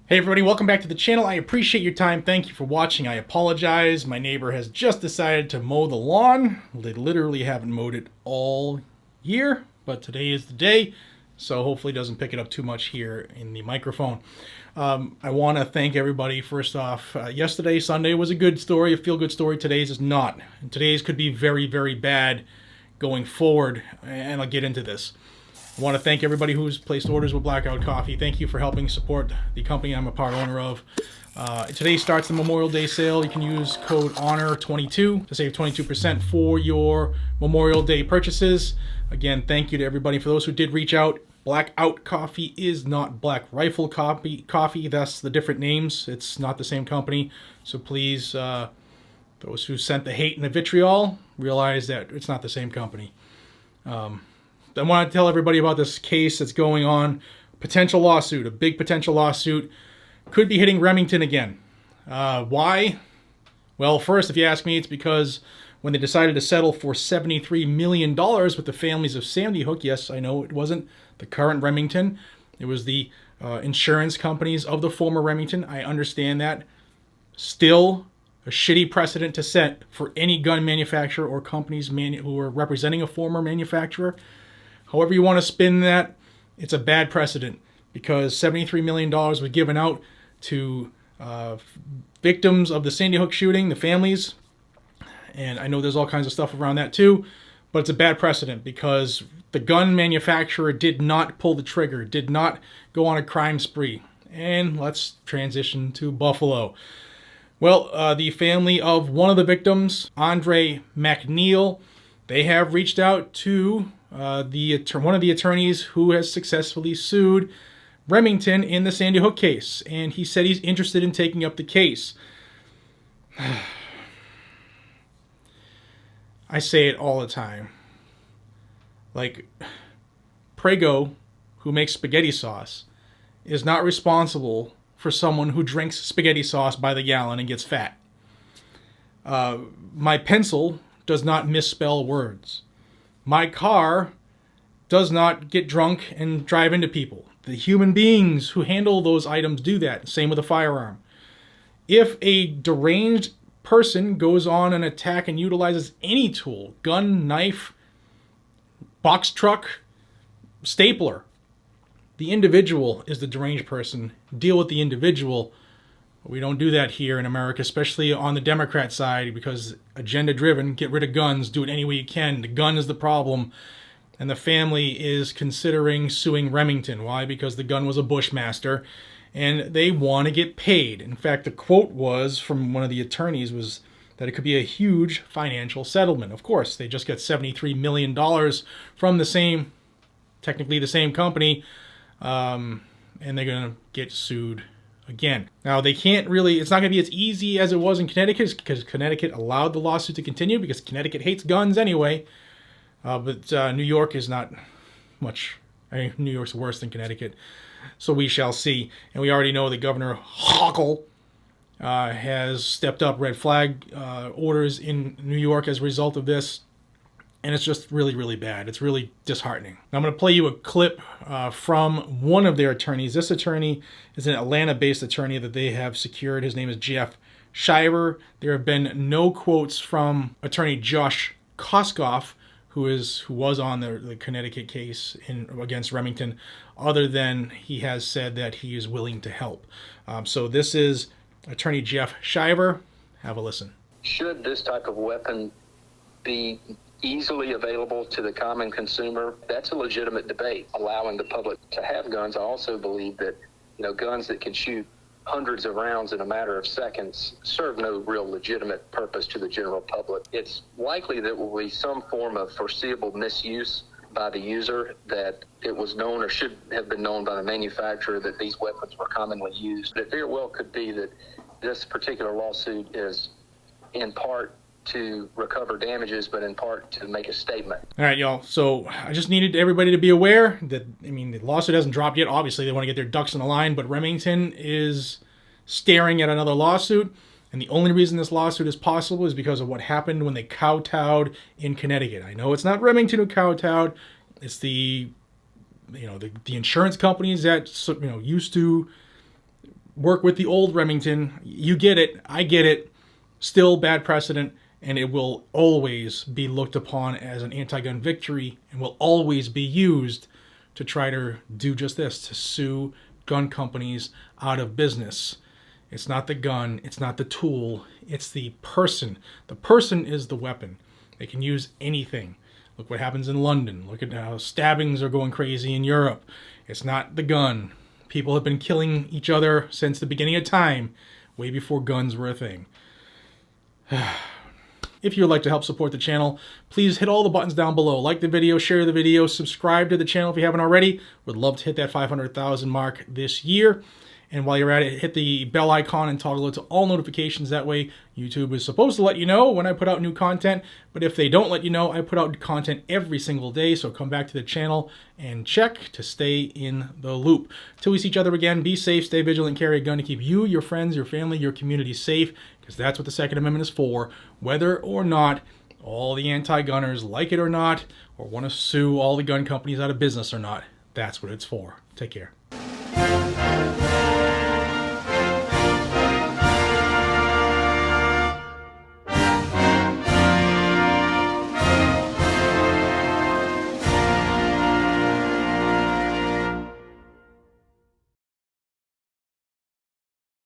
Hey everybody, welcome back to the channel. I appreciate your time. Thank you for watching. I apologize. My neighbor has just decided to mow the lawn. They literally haven't mowed it all year, but today is the day, so hopefully it doesn't pick it up too much here in the microphone. I want to thank everybody first off. Yesterday, Sunday, was a good story, a feel-good story. Today's is not. And today's could be very, very bad going forward, and I'll get into this. I want to thank everybody who's placed orders with Blackout Coffee. Thank you for helping support the company I'm a part owner of. Today starts the Memorial Day sale. You can use code HONOR22 to save 22% for your Memorial Day purchases. Again, thank you to everybody. For those who did reach out, Blackout Coffee is not Black Rifle Coffee. That's the different names. It's not the same company. So please, those who sent the hate and the vitriol, realize that it's not the same company. I want to tell everybody about this case that's going on. Potential lawsuit, a big potential lawsuit. Could be hitting Remington again. Why? Well, first, if you ask me, it's because when they decided to settle for $73 million with the families of Sandy Hook, yes, I know it wasn't the current Remington. It was the insurance companies of the former Remington. I understand that. Still a shitty precedent to set for any gun manufacturer or companies who are representing a former manufacturer. However you want to spin that, it's a bad precedent because $73 million was given out to victims of the Sandy Hook shooting, the families, and I know there's all kinds of stuff around that too, but it's a bad precedent because the gun manufacturer did not pull the trigger, did not go on a crime spree. And let's transition to Buffalo. Well, the family of one of the victims, Andre McNeil, they have reached out to one of the attorneys who has successfully sued Remington in the Sandy Hook case, and he said he's interested in taking up the case. I say it all the time. Like, Prego, who makes spaghetti sauce, is not responsible for someone who drinks spaghetti sauce by the gallon and gets fat. My pencil does not misspell words. My car does not get drunk and drive into people. The human beings who handle those items do that. Same with a firearm. If a deranged person goes on an attack and utilizes any tool, gun, knife, box truck, stapler, the individual is the deranged person. Deal with the individual. We don't do that here in America, especially on the Democrat side, because agenda-driven, get rid of guns, do it any way you can. The gun is the problem, and the family is considering suing Remington. Why? Because the gun was a Bushmaster, and they want to get paid. In fact, the quote was from one of the attorneys was that it could be a huge financial settlement. Of course, they just got $73 million from technically the same company, and they're going to get sued again. Now, they can't really, it's not going to be as easy as it was in Connecticut because Connecticut allowed the lawsuit to continue because Connecticut hates guns anyway. But New York is not much, New York's worse than Connecticut. So we shall see. And we already know that Governor Hochul has stepped up red flag orders in New York as a result of this. And it's just really, really bad. It's really disheartening. Now, I'm going to play you a clip from one of their attorneys. This attorney is an Atlanta-based attorney that they have secured. His name is Jeff Shiver. There have been no quotes from attorney Josh Koskoff, who was on the Connecticut case against Remington, other than he has said that he is willing to help. So this is attorney Jeff Shiver. Have a listen. Should this type of weapon be easily available to the common consumer? That's a legitimate debate. Allowing the public to have guns, I also believe that guns that can shoot hundreds of rounds in a matter of seconds serve no real legitimate purpose to the general public. It's likely that will be some form of foreseeable misuse by the user, that it was known or should have been known by the manufacturer that these weapons were commonly used. It very well could be that this particular lawsuit is in part to recover damages, but in part to make a statement. All right, y'all. So I just needed everybody to be aware that, the lawsuit hasn't dropped yet. Obviously, they want to get their ducks in a line, but Remington is staring at another lawsuit. And the only reason this lawsuit is possible is because of what happened when they kowtowed in Connecticut. I know it's not Remington who kowtowed. It's the insurance companies that used to work with the old Remington. You get it. I get it. Still bad precedent, and it will always be looked upon as an anti-gun victory and will always be used to try to do just this, to sue gun companies out of business. It's not the gun, it's not the tool, it's the person. The person is the weapon. They can use anything. Look what happens in London. Look at how stabbings are going crazy in Europe. It's not the gun. People have been killing each other since the beginning of time, way before guns were a thing. If you'd like to help support the channel, please hit all the buttons down below. Like the video, share the video, subscribe to the channel if you haven't already. Would love to hit that 500,000 mark this year. And while you're at it, hit the bell icon and toggle it to all notifications. That way, YouTube is supposed to let you know when I put out new content. But if they don't let you know, I put out content every single day. So come back to the channel and check to stay in the loop. Till we see each other again, be safe, stay vigilant, carry a gun to keep you, your friends, your family, your community safe. Because that's what the Second Amendment is for. Whether or not all the anti-gunners like it or not, or want to sue all the gun companies out of business or not, that's what it's for. Take care.